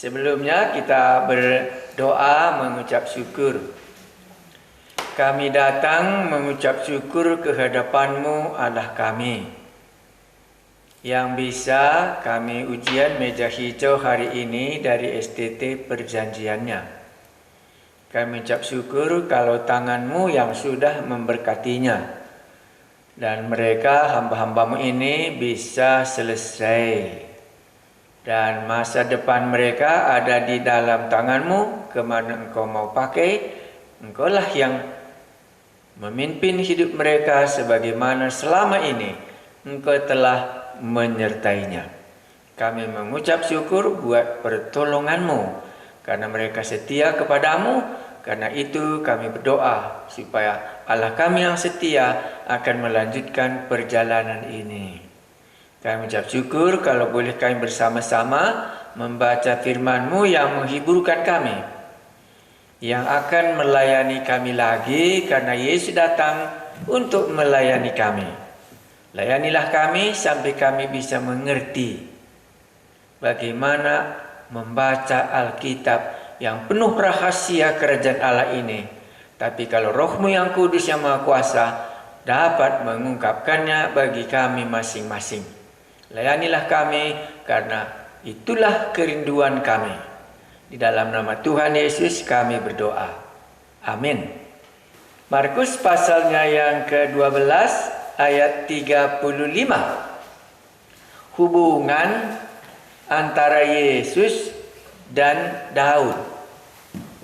Sebelumnya kita berdoa mengucap syukur. Kami datang mengucap syukur kehadapan-Mu Allah kami, yang bisa kami ujian meja hijau hari ini dari STT perjanjiannya. Kami ucap syukur kalau tangan-Mu yang sudah memberkatinya, dan mereka hamba-hamba-Mu ini bisa selesai. Dan masa depan mereka ada di dalam tangan-Mu. Kemana Engkau mau pakai, Engkaulah yang memimpin hidup mereka sebagaimana selama ini Engkau telah menyertainya. Kami mengucap syukur buat pertolongan-Mu, karena mereka setia kepadamu. Karena itu kami berdoa supaya Allah kami yang setia akan melanjutkan perjalanan ini. Kami ucap syukur kalau boleh kami bersama-sama membaca firman-Mu yang menghiburkan kami, yang akan melayani kami lagi karena Yesus datang untuk melayani kami. Layanilah kami sampai kami bisa mengerti bagaimana membaca Alkitab yang penuh rahasia kerajaan Allah ini. Tapi kalau Roh-Mu yang kudus yang Maha Kuasa dapat mengungkapkannya bagi kami masing-masing. Layanilah kami, karena itulah kerinduan kami. Di dalam nama Tuhan Yesus kami berdoa. Amin. Markus pasalnya yang ke-12 ayat 35. Hubungan antara Yesus dan Daud.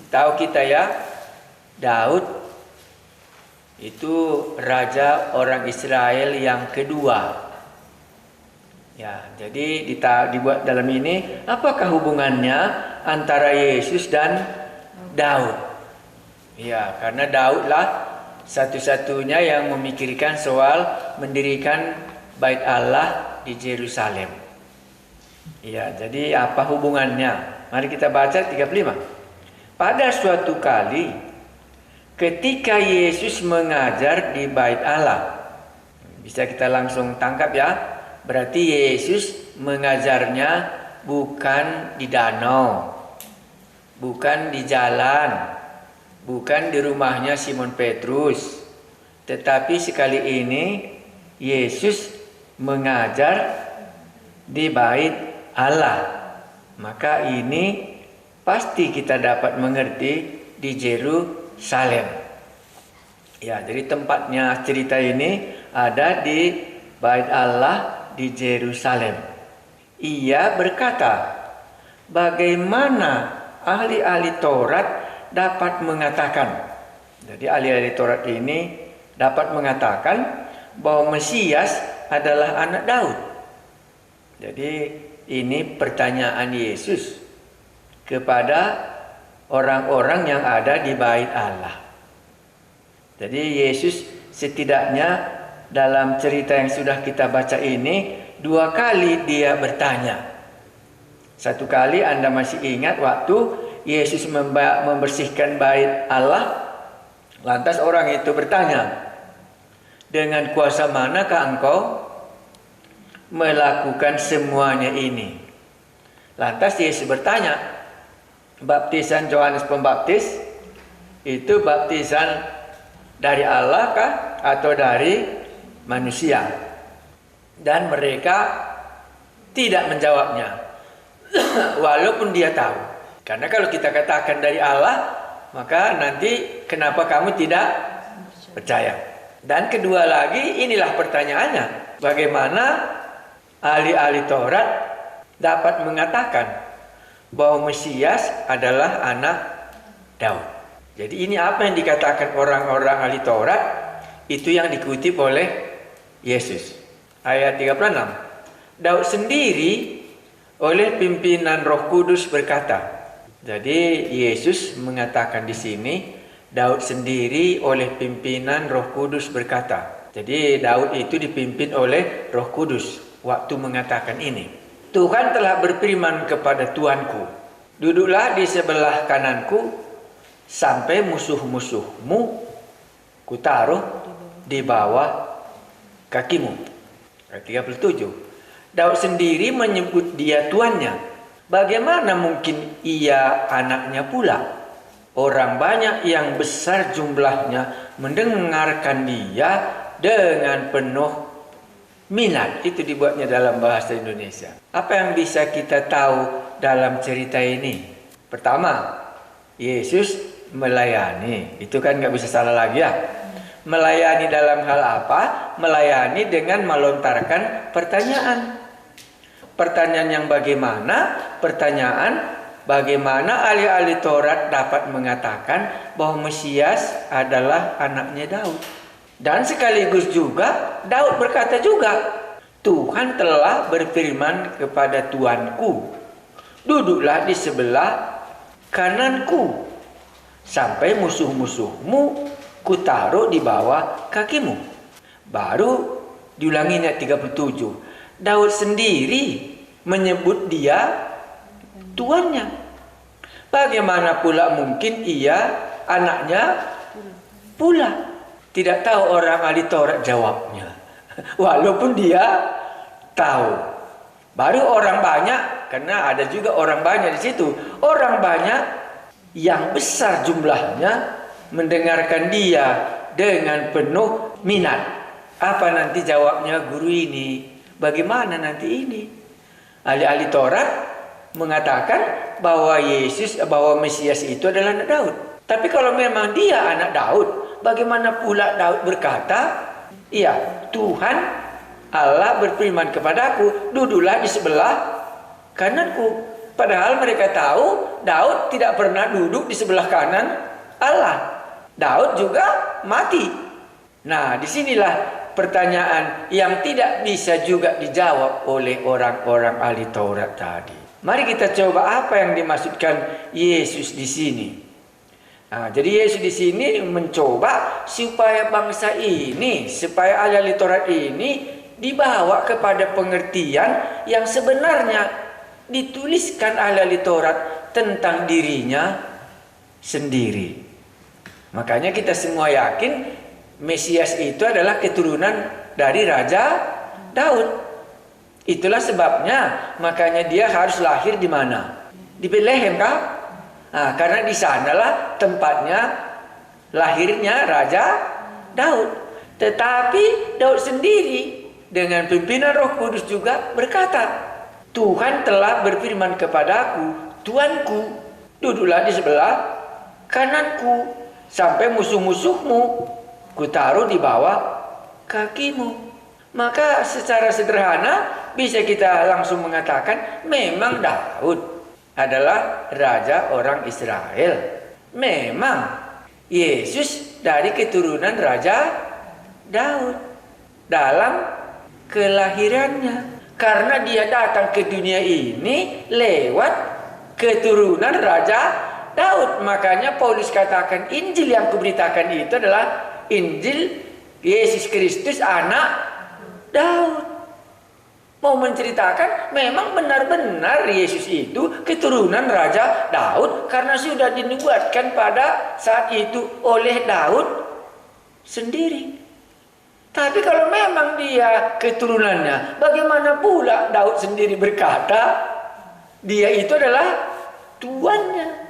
Tahu kita ya, Daud itu raja orang Israel yang kedua. Ya, jadi dibuat dalam ini, apakah hubungannya antara Yesus dan Daud? Ya, karena Daudlah satu-satunya yang memikirkan soal mendirikan bait Allah di Yerusalem. Ya, jadi apa hubungannya? Mari kita baca 35. Pada suatu kali, ketika Yesus mengajar di bait Allah, bisa kita langsung tangkap ya. Berarti Yesus mengajarnya bukan di danau, bukan di jalan, bukan di rumahnya Simon Petrus. Tetapi sekali ini Yesus mengajar di bait Allah. Maka ini pasti kita dapat mengerti di Yerusalem. Ya, jadi tempatnya cerita ini ada di bait Allah di Yerusalem. Ia berkata, bagaimana ahli-ahli Taurat dapat mengatakan. Jadi ahli-ahli Taurat ini dapat mengatakan bahwa Mesias adalah anak Daud. Jadi ini pertanyaan Yesus kepada orang-orang yang ada di bait Allah. Jadi Yesus setidaknya dalam cerita yang sudah kita baca ini, 2 kali dia bertanya. Satu kali Anda masih ingat waktu Yesus membersihkan bait Allah. Lantas orang itu bertanya, dengan kuasa manakah engkau melakukan semuanya ini? Lantas Yesus bertanya, baptisan Yohanes Pembaptis itu baptisan dari Allah kah atau dari manusia? Dan mereka tidak menjawabnya. Walaupun dia tahu. Karena kalau kita katakan dari Allah, maka nanti kenapa kamu tidak percaya? Dan kedua lagi, inilah pertanyaannya. Bagaimana ahli-ahli Taurat dapat mengatakan bahwa Mesias adalah anak Daud? Jadi ini apa yang dikatakan orang-orang ahli Taurat, itu yang dikutip oleh Yesus. Ayat 36. Daud sendiri oleh pimpinan Roh Kudus berkata. Jadi Yesus mengatakan di sini, Daud sendiri oleh pimpinan Roh Kudus berkata. Jadi Daud itu dipimpin oleh Roh Kudus waktu mengatakan ini. Tuhan telah berfirman kepada Tuanku, duduklah di sebelah kananku sampai musuh-musuhmu kutaruh di bawah kakimu. Ayat 37. Daud sendiri menyebut dia tuannya. Bagaimana mungkin ia anaknya pula? Orang banyak yang besar jumlahnya mendengarkan dia dengan penuh minat. Itu dibuatnya dalam bahasa Indonesia. Apa yang bisa kita tahu dalam cerita ini? Pertama, Yesus melayani. Itu kan nggak bisa salah lagi ya. Melayani dalam hal apa? Melayani dengan melontarkan pertanyaan. Pertanyaan yang bagaimana? Pertanyaan bagaimana ahli-ahli Taurat dapat mengatakan bahwa Mesias adalah anaknya Daud. Dan sekaligus juga Daud berkata juga, Tuhan telah berfirman kepada Tuanku, duduklah di sebelah kananku, sampai musuh-musuhmu kutaruh di bawah kakimu. Baru diulangi ayat 37. Daud sendiri menyebut dia tuannya. Bagaimana pula mungkin ia anaknya pula? Tidak tahu orang ahli Taurat jawabnya. Walaupun dia tahu. Baru orang banyak, karena ada juga orang banyak di situ. Orang banyak yang besar jumlahnya mendengarkan dia dengan penuh minat. Apa nanti jawabnya guru ini? Bagaimana nanti ini? Ahli-ahli Taurat mengatakan bahwa Mesias itu adalah anak Daud. Tapi kalau memang dia anak Daud, bagaimana pula Daud berkata, iya, Tuhan Allah berfirman kepadaku, duduklah di sebelah kananku. Padahal mereka tahu Daud tidak pernah duduk di sebelah kanan Allah. Daud juga mati. Nah, disinilah pertanyaan yang tidak bisa juga dijawab oleh orang-orang ahli Taurat tadi. Mari kita coba apa yang dimaksudkan Yesus di sini. Nah, jadi Yesus di sini mencoba supaya bangsa ini, supaya ahli Taurat ini dibawa kepada pengertian yang sebenarnya dituliskan ahli Taurat tentang dirinya sendiri. Makanya kita semua yakin Mesias itu adalah keturunan dari Raja Daud. Itulah sebabnya makanya dia harus lahir di mana? Di Bethlehem kah? Nah, karena di sanalah tempatnya lahirnya Raja Daud. Tetapi Daud sendiri dengan pimpinan Roh Kudus juga berkata, Tuhan telah berfirman kepadaku, Tuanku, duduklah di sebelah kananku, sampai musuh-musuhmu kutaruh di bawah kakimu. Maka secara sederhana bisa kita langsung mengatakan memang Daud adalah raja orang Israel. Memang Yesus dari keturunan Raja Daud dalam kelahirannya. Karena dia datang ke dunia ini lewat keturunan Raja Daud. Makanya Paulus katakan Injil yang kuberitakan itu adalah Injil Yesus Kristus anak Daud. Mau menceritakan memang benar-benar Yesus itu keturunan Raja Daud karena sudah dinubuatkan pada saat itu oleh Daud sendiri. Tapi kalau memang dia keturunannya, bagaimana pula Daud sendiri berkata dia itu adalah tuannya?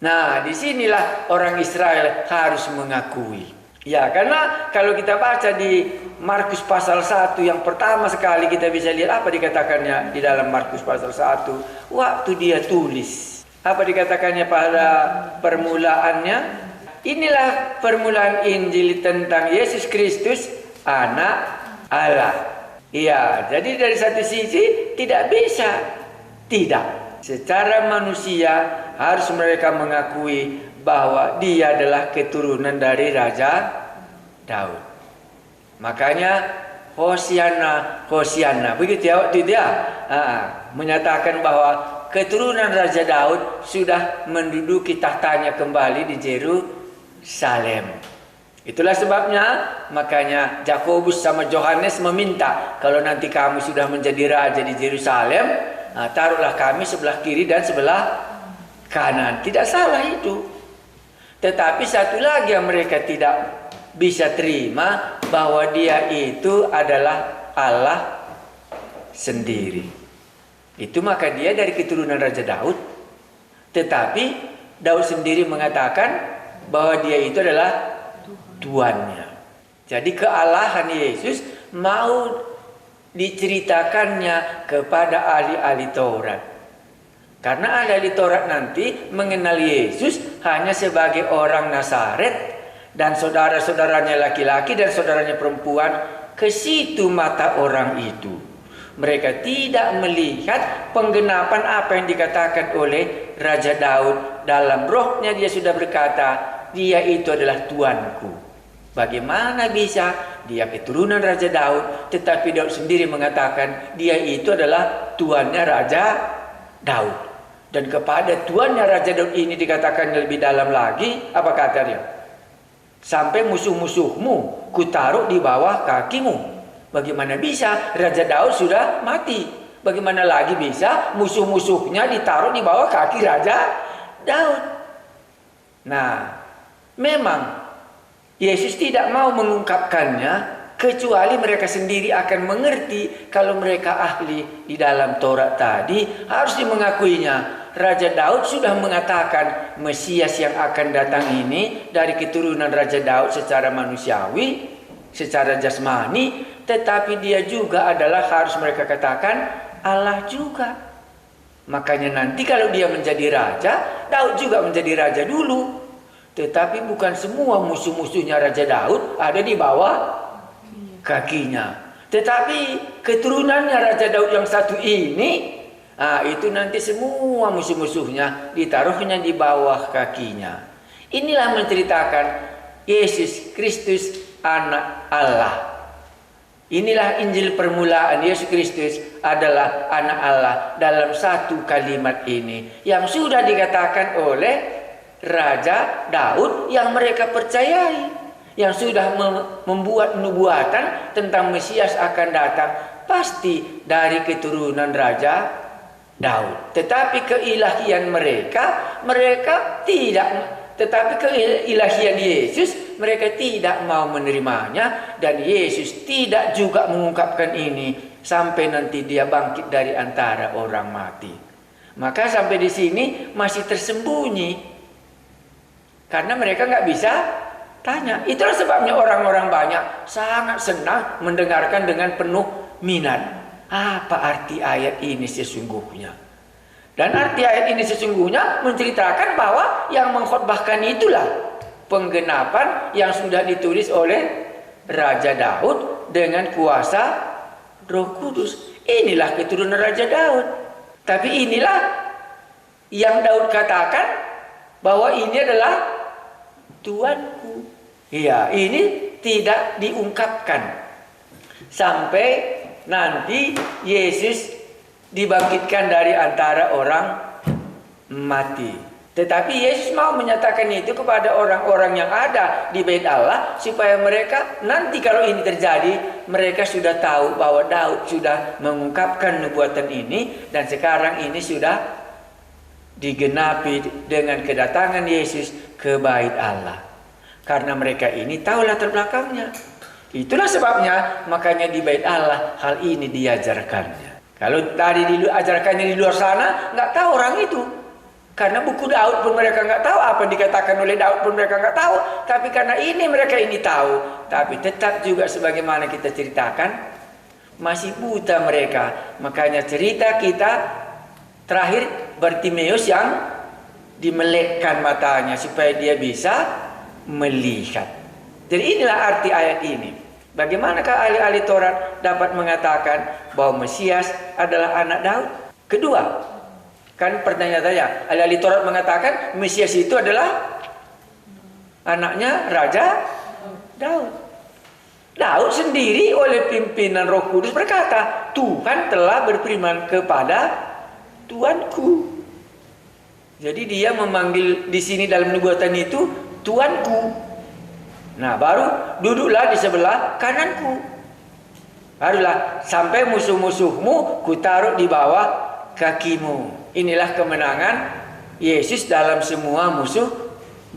Nah, disinilah orang Israel harus mengakui. Ya, karena kalau kita baca di Markus pasal 1 yang pertama sekali kita bisa lihat apa dikatakannya di dalam Markus pasal 1. Waktu dia tulis. Apa dikatakannya pada permulaannya? Inilah permulaan Injil tentang Yesus Kristus, anak Allah. Iya, jadi dari satu sisi tidak bisa. Tidak. Secara manusia harus mereka mengakui bahwa dia adalah keturunan dari Raja Daud. Makanya Hosiana, Hosiana, begitu ya waktu dia menyatakan bahwa keturunan Raja Daud sudah menduduki tahtanya kembali di Yerusalem. Itulah sebabnya makanya Yakobus sama Yohanes meminta kalau nanti kamu sudah menjadi raja di Yerusalem, taruhlah kami sebelah kiri dan sebelah kanan. Tidak salah itu. Tetapi satu lagi yang mereka tidak bisa terima, bahwa dia itu adalah Allah sendiri. Itu maka dia dari keturunan Raja Daud. Tetapi Daud sendiri mengatakan bahwa dia itu adalah Tuannya. Jadi kealahan Yesus mau diceritakannya kepada ahli-ahli Taurat. Karena ahli-ahli Taurat nanti mengenal Yesus hanya sebagai orang Nazaret dan saudara-saudaranya laki-laki dan saudaranya perempuan. Ke situ mata orang itu. Mereka tidak melihat penggenapan apa yang dikatakan oleh Raja Daud. Dalam rohnya dia sudah berkata, dia itu adalah Tuanku. Bagaimana bisa dia keturunan Raja Daud, tetapi Daud sendiri mengatakan dia itu adalah tuannya Raja Daud. Dan kepada tuannya Raja Daud ini dikatakan lebih dalam lagi, apa kata dia? Sampai musuh-musuhmu kutaruh di bawah kakimu. Bagaimana bisa Raja Daud sudah mati? Bagaimana lagi bisa musuh-musuhnya ditaruh di bawah kaki Raja Daud? Nah, memang Yesus tidak mau mengungkapkannya kecuali mereka sendiri akan mengerti. Kalau mereka ahli di dalam Taurat tadi, harus mengakuinya. Raja Daud sudah mengatakan Mesias yang akan datang ini dari keturunan Raja Daud secara manusiawi, secara jasmani, tetapi dia juga adalah, harus mereka katakan, Allah juga. Makanya nanti kalau dia menjadi raja, Daud juga menjadi raja dulu. Tetapi bukan semua musuh-musuhnya Raja Daud ada di bawah kakinya. Tetapi keturunannya Raja Daud yang satu ini, itu nanti semua musuh-musuhnya ditaruhnya di bawah kakinya. Inilah menceritakan Yesus Kristus anak Allah. Inilah Injil permulaan. Yesus Kristus adalah anak Allah dalam satu kalimat ini yang sudah dikatakan oleh Raja Daud yang mereka percayai, yang sudah membuat nubuatan tentang Mesias akan datang pasti dari keturunan Raja Daud. Tetapi keilahian mereka tidak, tetapi keilahian Yesus mereka tidak mau menerimanya, dan Yesus tidak juga mengungkapkan ini sampai nanti dia bangkit dari antara orang mati. Maka sampai di sini masih tersembunyi. Karena mereka nggak bisa tanya. Itulah sebabnya orang-orang banyak sangat senang mendengarkan dengan penuh minat. Apa arti ayat ini sesungguhnya? Dan arti ayat ini sesungguhnya menceritakan bahwa yang mengkhotbahkan itulah penggenapan yang sudah ditulis oleh Raja Daud dengan kuasa Roh Kudus. Inilah keturunan Raja Daud. Tapi inilah yang Daud katakan bahwa ini adalah Tuanku. Iya, ini tidak diungkapkan sampai nanti Yesus dibangkitkan dari antara orang mati. Tetapi Yesus mau menyatakan itu kepada orang-orang yang ada di Bait Allah, supaya mereka nanti kalau ini terjadi, mereka sudah tahu bahwa Daud sudah mengungkapkan nubuatan ini, dan sekarang ini sudah digenapi dengan kedatangan Yesus ke Bait Allah. Karena mereka ini tahu latar belakangnya. Itulah sebabnya makanya di Bait Allah hal ini diajarkannya. Kalau tadi diajarkannya di luar sana, nggak tahu orang itu. Karena buku Daud pun mereka nggak tahu, apa dikatakan oleh Daud pun mereka nggak tahu. Tapi karena ini mereka ini tahu. Tapi tetap juga sebagaimana kita ceritakan, masih buta mereka. Makanya cerita kita terakhir Bartimeus yang dimelekkan matanya supaya dia bisa melihat. Jadi inilah arti ayat ini. Bagaimanakah ahli-ahli Taurat dapat mengatakan bahwa Mesias adalah anak Daud? Kedua, kan pertanyaannya, ahli-ahli Taurat mengatakan Mesias itu adalah anaknya Raja Daud. Daud sendiri oleh pimpinan Roh Kudus berkata, Tuhan telah berfirman kepada Tuanku. Jadi dia memanggil di sini dalam nubuatan itu Tuanku. Nah, baru duduklah di sebelah kananku. Barulah sampai musuh-musuhmu kutaruh di bawah kakimu. Inilah kemenangan Yesus dalam semua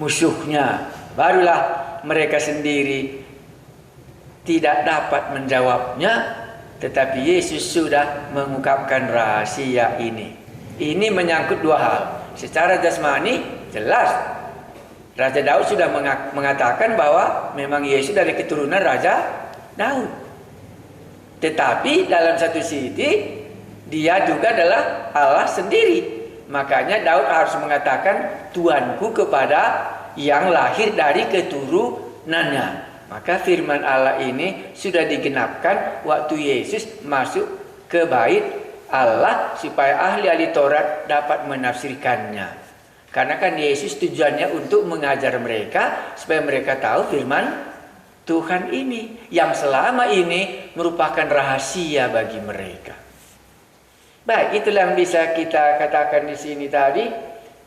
musuhnya. Barulah mereka sendiri tidak dapat menjawabnya Tetapi Yesus sudah mengungkapkan rahasia ini. Ini menyangkut dua hal. Secara jasmani jelas Raja Daud sudah mengatakan bahwa memang Yesus dari keturunan Raja Daud. Tetapi dalam satu sisi dia juga adalah Allah sendiri. Makanya Daud harus mengatakan Tuanku kepada yang lahir dari keturunannya. Maka firman Allah ini sudah digenapkan waktu Yesus masuk ke bait Allah supaya ahli-ahli Taurat dapat menafsirkannya. Karena kan Yesus tujuannya untuk mengajar mereka supaya mereka tahu firman Tuhan ini yang selama ini merupakan rahasia bagi mereka. Baik, itulah yang bisa kita katakan di sini tadi.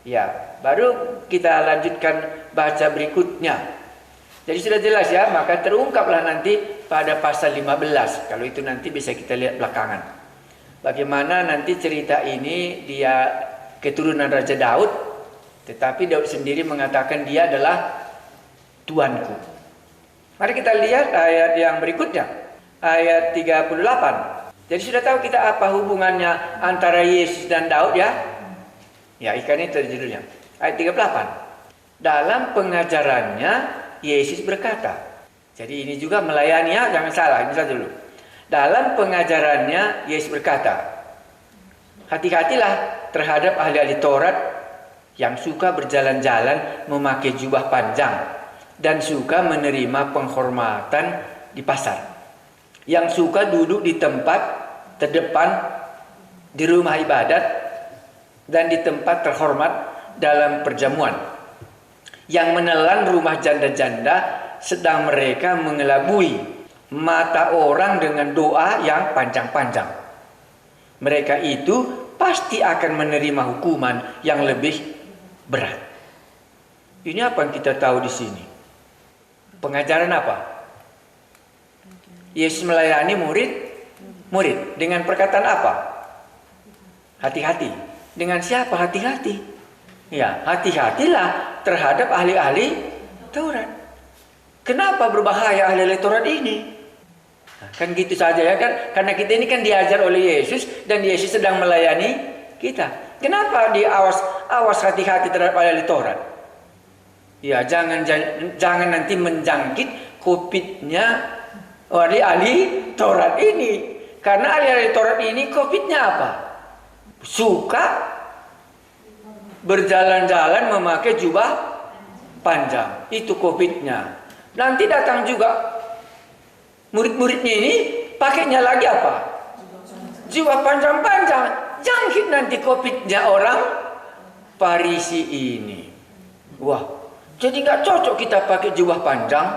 Ya, baru kita lanjutkan baca berikutnya. Jadi sudah jelas ya, maka terungkaplah nanti pada pasal 15. Kalau itu nanti bisa kita lihat belakangan. Bagaimana nanti cerita ini dia keturunan Raja Daud, tetapi Daud sendiri mengatakan dia adalah Tuanku. Mari kita lihat ayat yang berikutnya, ayat 38. Jadi sudah tahu kita apa hubungannya antara Yesus dan Daud ya? Ya, ikan itu judulnya. Ayat 38. Dalam pengajarannya Yesus berkata. Jadi ini juga melayani ya, jangan salah, ini saja dulu. Dalam pengajarannya Yesus berkata, hati-hatilah terhadap ahli-ahli Taurat yang suka berjalan-jalan memakai jubah panjang dan suka menerima penghormatan di pasar, yang suka duduk di tempat terdepan di rumah ibadat dan di tempat terhormat dalam perjamuan, yang menelan rumah janda-janda sedang mereka mengelabui mata orang dengan doa yang panjang-panjang. Mereka itu pasti akan menerima hukuman yang lebih berat. Ini apa yang kita tahu di sini? Pengajaran apa? Yesus melayani murid dengan perkataan apa? Hati-hati. Dengan siapa hati-hati? Ya, hati-hatilah terhadap ahli-ahli Taurat. Kenapa berbahaya ahli-ahli Taurat ini? Nah, kan gitu saja ya kan? Karena kita ini kan diajar oleh Yesus dan Yesus sedang melayani kita. Kenapa awas hati-hati terhadap ahli-ahli Taurat? Ya, jangan nanti menjangkit COVID-nya ahli-ahli Taurat ini. Karena ahli-ahli Taurat ini COVID-nya apa? Suka berjalan-jalan memakai jubah panjang. Itu COVID-nya. Nanti datang juga murid-muridnya ini pakainya lagi apa? Jubah panjang-panjang. Jangkit nanti COVID-nya orang Farisi ini. Wah, jadi nggak cocok kita pakai jubah panjang.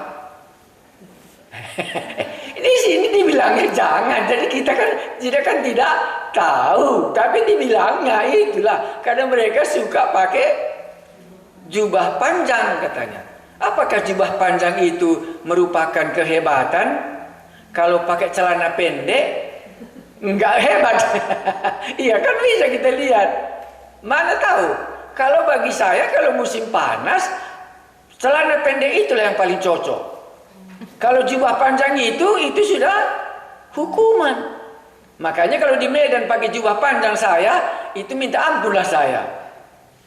Di sini dibilangnya jangan. Jadi kita kan tidak tahu, tapi dibilangnya itulah karena mereka suka pakai jubah panjang katanya. Apakah jubah panjang itu merupakan kehebatan? Kalau pakai celana pendek enggak hebat. Iya kan bisa kita lihat. Mana tahu? Kalau bagi saya kalau musim panas celana pendek itulah yang paling cocok. Kalau jubah panjang itu sudah hukuman. Makanya kalau di Medan pakai jubah panjang saya, itu minta ampunlah saya.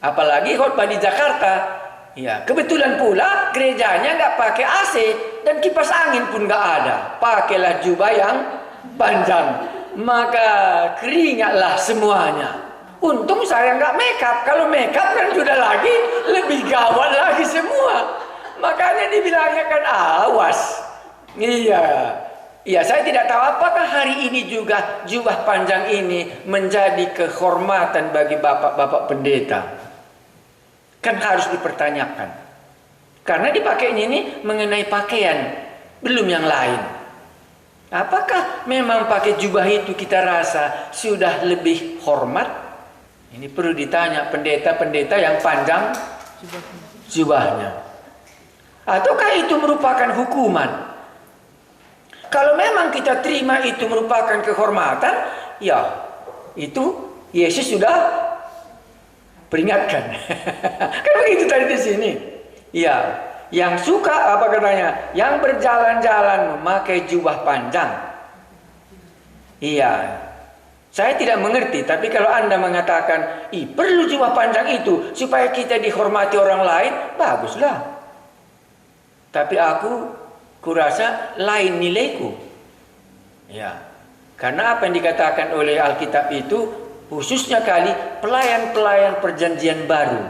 Apalagi khotbah di Jakarta. Ya, kebetulan pula gerejanya nggak pakai AC dan kipas angin pun nggak ada. Pakailah jubah yang panjang, maka keringatlah semuanya. Untung saya nggak makeup. Kalau makeup kan sudah lagi lebih gawat lagi semua. Makanya dibilangnya kan awas. Iya, saya tidak tahu apakah hari ini juga jubah panjang ini menjadi kehormatan bagi bapak-bapak pendeta. Kan harus dipertanyakan. Karena dipakainya ini mengenai pakaian, belum yang lain. Apakah memang pakai jubah itu kita rasa sudah lebih hormat? Ini perlu ditanya pendeta-pendeta yang panjang jubahnya. Ataukah itu merupakan hukuman? Kalau memang kita terima itu merupakan kehormatan, ya itu Yesus sudah peringatkan. Kan begitu tadi di sini. Ya, yang suka apa katanya? Yang berjalan-jalan memakai jubah panjang. Iya. Saya tidak mengerti, tapi kalau Anda mengatakan, perlu jubah panjang itu supaya kita dihormati orang lain, baguslah. Tapi aku kurasa lain nilaiku. Ya. Karena apa yang dikatakan oleh Alkitab itu, khususnya kali pelayan-pelayan perjanjian baru.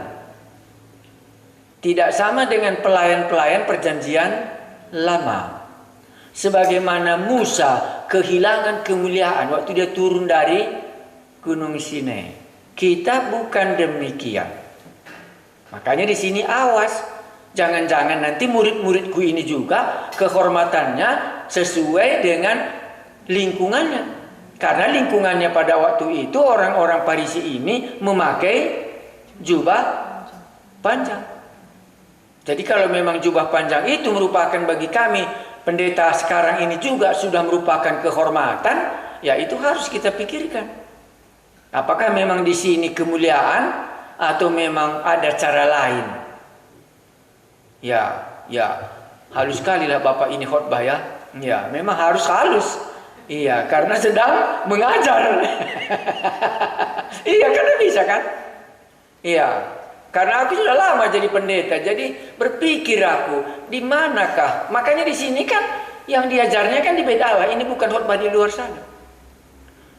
Tidak sama dengan pelayan-pelayan perjanjian lama. Sebagaimana Musa kehilangan kemuliaan waktu dia turun dari Gunung Sinai. Kita bukan demikian. Makanya di sini awas. Jangan-jangan nanti murid-muridku ini juga kehormatannya sesuai dengan lingkungannya. Karena lingkungannya pada waktu itu orang-orang Farisi ini memakai jubah panjang. Jadi kalau memang jubah panjang itu merupakan bagi kami pendeta sekarang ini juga sudah merupakan kehormatan, ya itu harus kita pikirkan. Apakah memang di sini kemuliaan atau memang ada cara lain? Ya, halus sekali lah Bapak ini khotbah ya. Ya, memang harus halus. Iya, karena sedang mengajar. Iya, karena bisa kan? Iya. Karena aku sudah lama jadi pendeta, jadi berpikir aku, di manakah? Makanya di sini kan yang diajarnya kan di bait Allah, ini bukan khotbah di luar sana.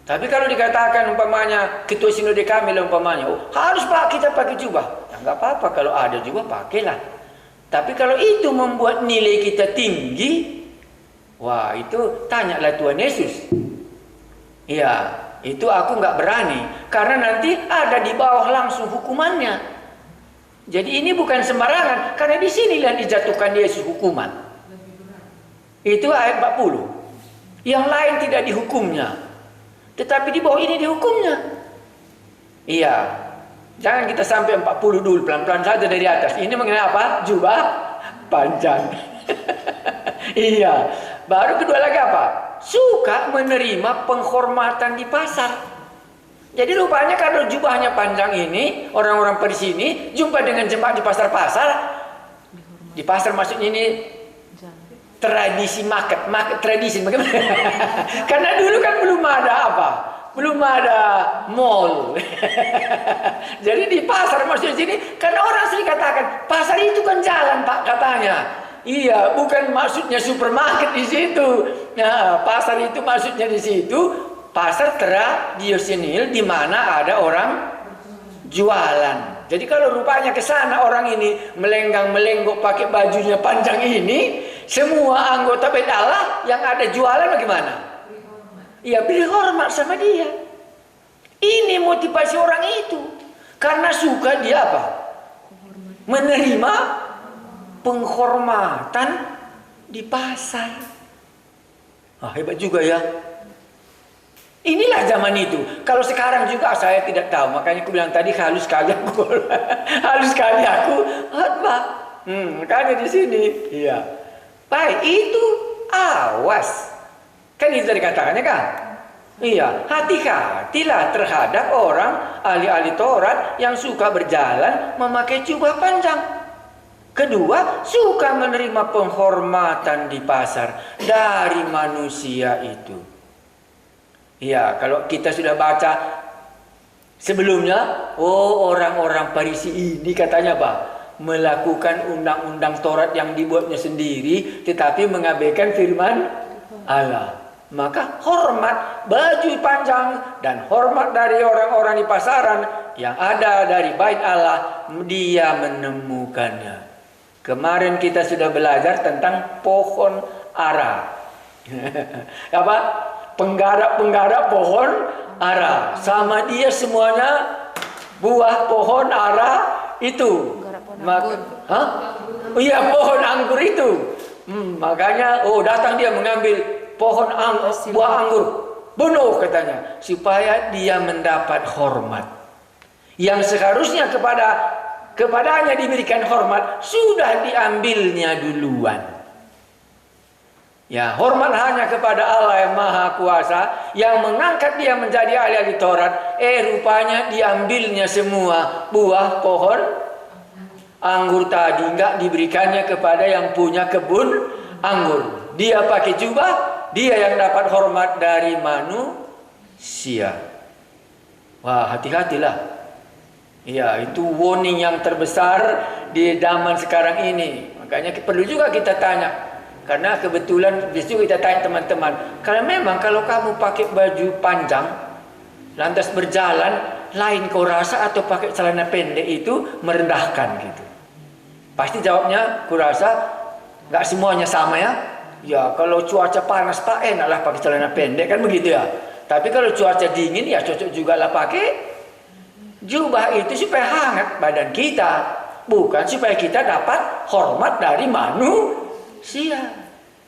Tapi kalau dikatakan umpamanya ketua sinode kami lah umpamanya, harus Pak kita pakai jubah. Ya enggak apa-apa kalau ada jubah pakailah. Tapi kalau itu membuat nilai kita tinggi, wah itu tanyalah Tuhan Yesus. Iya, itu aku nggak berani karena nanti ada di bawah langsung hukumannya. Jadi ini bukan sembarangan, karena di sinilah dijatuhkan Yesus hukuman. Itu ayat 40. Yang lain tidak dihukumnya, tetapi di bawah ini dihukumnya. Iya, jangan kita sampai 40 dulu, pelan-pelan saja dari atas. Ini mengenai apa? Jubah panjang. Iya, baru kedua lagi apa? Suka menerima penghormatan di pasar. Jadi rupanya kalau jubahnya panjang ini, orang-orang Farisi ini jumpa dengan jemaat di pasar-pasar. Di pasar maksudnya ini tradisi market tradisi bagaimana? Karena dulu kan belum ada apa? Belum ada mall. Jadi di pasar maksudnya sini, karena orang sering katakan, pasar itu kan jalan Pak katanya. Iya, bukan maksudnya supermarket di situ. Nah, pasar itu maksudnya di situ. Pasar tradisional di mana ada orang jualan. Jadi kalau rupanya ke sana orang ini melenggang-melenggok pakai bajunya panjang ini, semua anggota bait Allah yang ada jualan bagaimana? Iya, beri hormat sama dia. Ini motivasi orang itu. Karena suka dia apa? Menerima penghormatan di pasar. Hebat juga ya. Inilah zaman itu. Kalau sekarang juga saya tidak tahu. Makanya aku bilang tadi halus sekali aku. Halus sekali aku. Khotbah. Makanya di sini. Iya. Baik, itu awas. Kan itu dikatakannya kan? Iya, hati-hatilah terhadap orang ahli-ahli Taurat yang suka berjalan memakai jubah panjang. Kedua, suka menerima penghormatan di pasar dari manusia itu. Ya, kalau kita sudah baca sebelumnya, orang-orang Farisi ini katanya apa? Melakukan undang-undang Taurat yang dibuatnya sendiri, tetapi mengabaikan firman Allah. Maka hormat baju panjang dan hormat dari orang-orang di pasaran yang ada dari bait Allah, dia menemukannya. Kemarin kita sudah belajar tentang pohon ara. Apa? Penggarap-penggarap pohon ara. Sama dia semuanya buah pohon ara itu. Iya, pohon anggur itu. Makanya datang dia mengambil pohon buah anggur. Bunuh katanya. Supaya dia mendapat hormat. Yang seharusnya kepadanya diberikan hormat, sudah diambilnya duluan. Ya, hormat hanya kepada Allah yang Maha Kuasa yang mengangkat dia menjadi ahli Taurat. Rupanya diambilnya semua buah pohon anggur tadi, enggak diberikannya kepada yang punya kebun anggur. Dia pakai jubah, dia yang dapat hormat dari manusia. sia. Wah, hati-hatilah. Ya, itu warning yang terbesar di zaman sekarang ini. Makanya perlu juga kita tanya. Karena kebetulan besok kita tanya teman-teman. Kalau kamu pakai baju panjang, lantas berjalan, lain kau rasa atau pakai celana pendek itu merendahkan gitu. Pasti jawabnya, kurasa nggak semuanya sama ya. Ya, kalau cuaca panas Pak, enaklah pakai celana pendek kan begitu ya. Tapi kalau cuaca dingin ya cocok juga lah pakai jubah itu supaya hangat badan kita, bukan supaya kita dapat hormat dari manusia.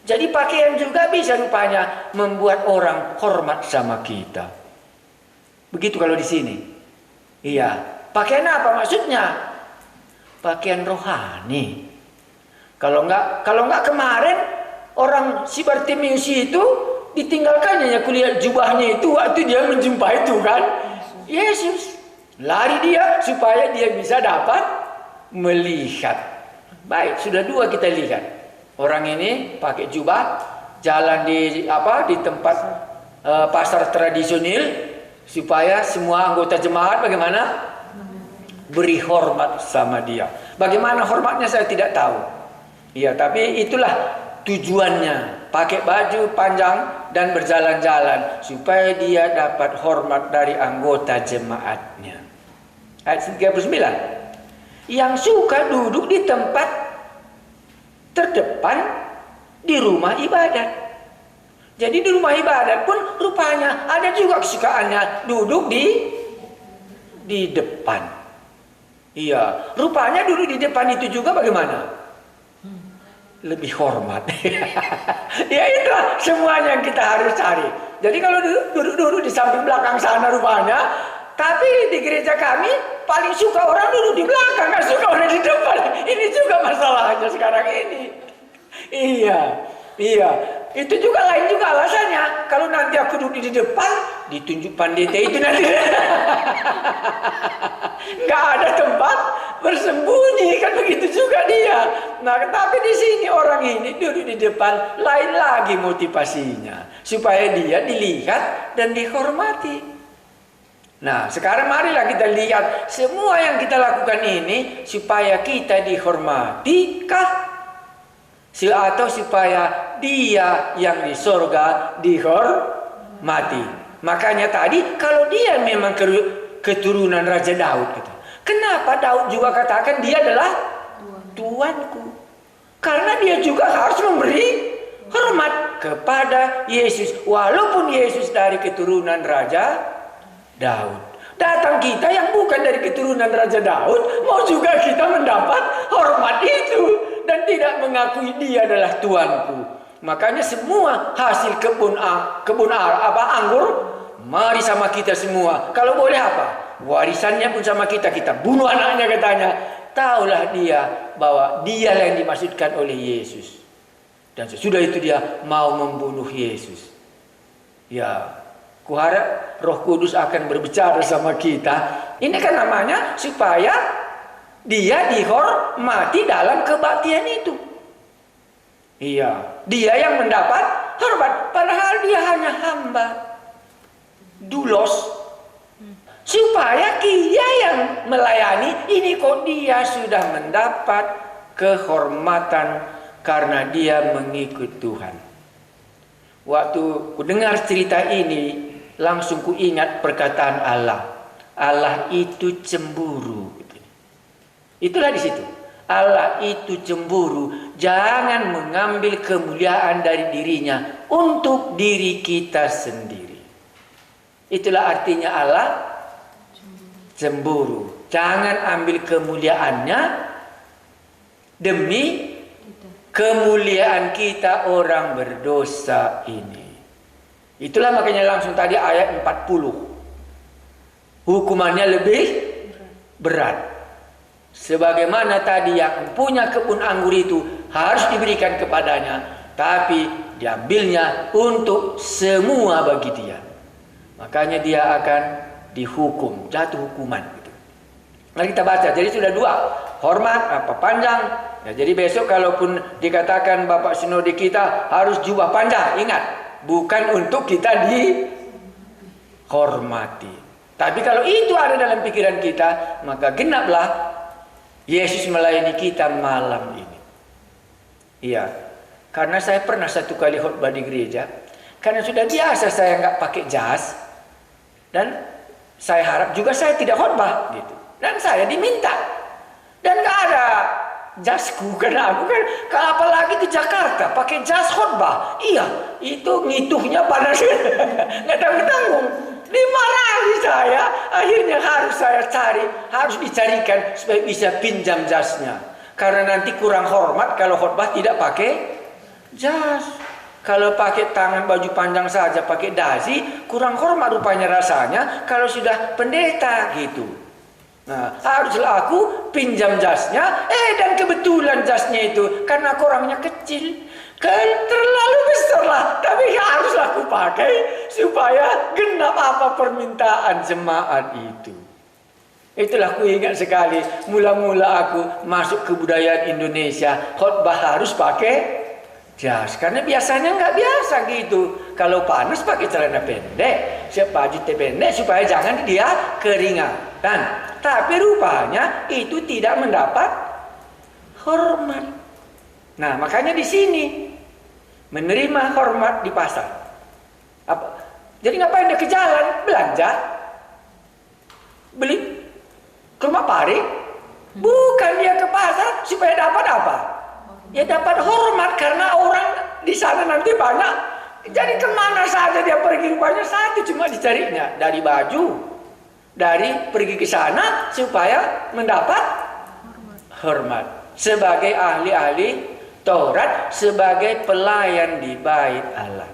Jadi pakaian juga bisa rupanya membuat orang hormat sama kita. Begitu kalau di sini. Iya, pakaian apa maksudnya? Pakaian rohani. Kalau enggak kemarin orang si Bartimeus itu ditinggalkannya ya kulihat jubahnya itu waktu dia menjumpai Tuhan Yesus. Lari dia supaya dia bisa dapat melihat. Baik, sudah dua kita lihat. Orang ini pakai jubah, jalan di tempat pasar tradisional supaya semua anggota jemaat bagaimana? Beri hormat sama dia. Bagaimana hormatnya saya tidak tahu. Iya, tapi itulah tujuannya. Pakai baju panjang dan berjalan-jalan supaya dia dapat hormat dari anggota jemaatnya. Ayat 39. Yang suka duduk di tempat terdepan di rumah ibadat. Jadi di rumah ibadat pun rupanya ada juga kesukaannya duduk di depan. Iya, rupanya duduk di depan itu juga bagaimana? Lebih hormat. Ya itulah semuanya yang kita harus cari. Jadi kalau duduk di samping belakang sana rupanya, tapi di gereja kami paling suka orang duduk di belakang, gak suka orang di depan. Ini juga masalahnya sekarang ini. Iya. Itu juga lain juga alasannya. Kalau nanti aku duduk di depan, ditunjuk pandeta itu nanti. Gak ada tempat bersembunyi, kan begitu juga dia. Nah, tapi di sini orang ini duduk di depan, lain lagi motivasinya. Supaya dia dilihat dan dihormati. Nah, sekarang marilah kita lihat semua yang kita lakukan ini supaya kita dihormati kah? Atau supaya dia yang di sorga dihormati. Makanya tadi kalau dia memang keturunan Raja Daud gitu. Kenapa Daud juga katakan dia adalah Tuanku? Karena dia juga harus memberi hormat kepada Yesus. Walaupun Yesus dari keturunan Raja Daud. Datang kita yang bukan dari keturunan Raja Daud, mau juga kita mendapat hormat itu dan tidak mengakui dia adalah Tuanku. Makanya semua hasil kebun anggur mari sama kita semua. Kalau boleh apa? Warisannya pun sama kita. Kita bunuh anaknya katanya. Taulah dia bahwa dia yang dimaksudkan oleh Yesus. Dan sesudah itu dia mau membunuh Yesus. Ya, kuharap Roh Kudus akan berbicara sama kita. Ini kan namanya supaya dia dihormati dalam kebaktian itu. Iya, dia yang mendapat hormat. Padahal dia hanya hamba. Dulos. Supaya dia yang melayani. Ini kok dia sudah mendapat kehormatan karena dia mengikut Tuhan. Waktu ku dengar cerita ini, langsung ku ingat perkataan Allah. Allah itu cemburu. Itulah di situ. Allah itu cemburu. Jangan mengambil kemuliaan dari dirinya untuk diri kita sendiri. Itulah artinya Allah cemburu. Jangan ambil kemuliaannya demi kemuliaan kita orang berdosa ini. Itulah makanya langsung tadi ayat 40. Hukumannya lebih berat. Sebagaimana tadi yang punya kebun anggur itu harus diberikan kepadanya, tapi diambilnya untuk semua bagi dia. Makanya dia akan dihukum, jatuh hukuman. Mari kita baca. Jadi sudah dua, hormat apa panjang. Ya, jadi besok kalaupun dikatakan Bapak Sinode kita harus jubah panjang, ingat, bukan untuk kita hormati. Tapi kalau itu ada dalam pikiran kita, maka genaplah Yesus melayani kita malam ini. Iya, karena saya pernah satu kali khotbah di gereja, karena sudah biasa saya nggak pakai jas, dan saya harap juga saya tidak khotbah gitu. Dan saya diminta, dan nggak ada jasku, karena aku kan, kalau apalagi ke Jakarta pakai jas khotbah, iya itu ngituhnya panas, nggak tanggung-tanggung. Dimarahi saya, akhirnya harus dicarikan supaya bisa pinjam jasnya. Karena nanti kurang hormat kalau khotbah tidak pakai jas. Kalau pakai tangan baju panjang saja, pakai dasi, kurang hormat rupanya rasanya kalau sudah pendeta gitu. Nah, haruslah aku pinjam jasnya, dan kebetulan jasnya itu karena aku orangnya kecil, terlalu besar lah, tapi haruslah aku pakai supaya genap apa permintaan jemaat itu. Itulah aku ingat sekali, mula-mula aku masuk ke budaya Indonesia, khotbah harus pakai jas, karena biasanya nggak biasa gitu. Kalau panas pakai celana pendek, baju pendek supaya jangan dia keringatan. Tapi rupanya itu tidak mendapat hormat. Nah, makanya di sini menerima hormat di pasar. Apa? Jadi ngapain dia ke jalan belanja? Beli ke rumah pari? Bukan dia ke pasar supaya dapat apa? Ya dapat hormat, karena orang di sana nanti banyak. Jadi kemana saja dia pergi rupanya satu cuma dicarinya, dari baju, dari pergi ke sana supaya mendapat hormat sebagai ahli-ahli Taurat, sebagai pelayan di bait Allah.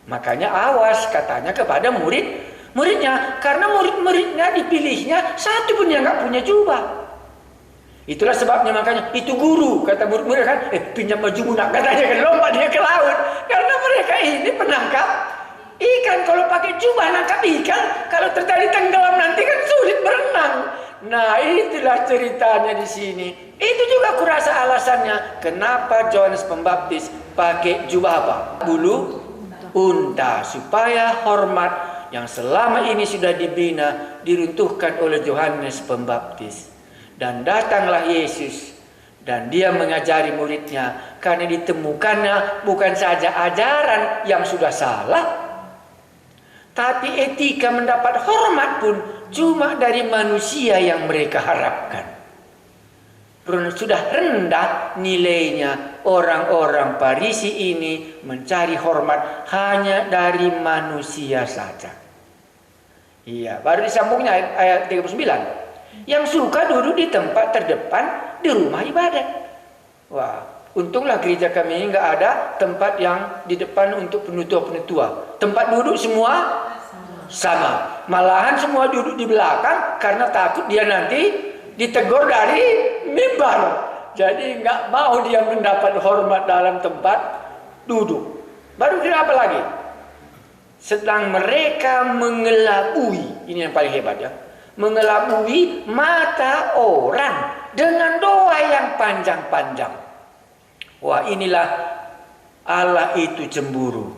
Makanya awas katanya kepada muridnya, karena murid-muridnya dipilihnya satu pun yang nggak punya jubah. Itulah sebabnya makanya itu guru kata murid-murid kan, pinjam baju nak katanya kan, lompat dia ke laut, karena mereka ini penangkap ikan. Kalau pakai jubah nangkap ikan, kalau terjadi tenggelam nanti kan sulit berenang. Nah, itulah ceritanya di sini. Itu juga kurasa alasannya kenapa Yohanes Pembaptis pakai jubah apa? Bulu unta, supaya hormat yang selama ini sudah dibina diruntuhkan oleh Yohanes Pembaptis. Dan datanglah Yesus, dan dia mengajari muridnya, karena ditemukannya bukan saja ajaran yang sudah salah, tapi etika mendapat hormat pun cuma dari manusia yang mereka harapkan. Sudah rendah nilainya orang-orang Farisi ini mencari hormat hanya dari manusia saja. Iya, baru disambungnya ayat 39. Yang suka duduk di tempat terdepan di rumah ibadat. Wah, untunglah gereja kami ini nggak ada tempat yang di depan untuk penutua-penutua. Tempat duduk semua sama. Malahan semua duduk di belakang karena takut dia nanti ditegur dari mimbar. Jadi nggak mau dia mendapat hormat dalam tempat duduk. Baru kira apa lagi? Sedang mereka mengelabui, ini yang paling hebat ya, mengelabui mata orang dengan doa yang panjang-panjang. Wah, inilah Allah itu cemburu.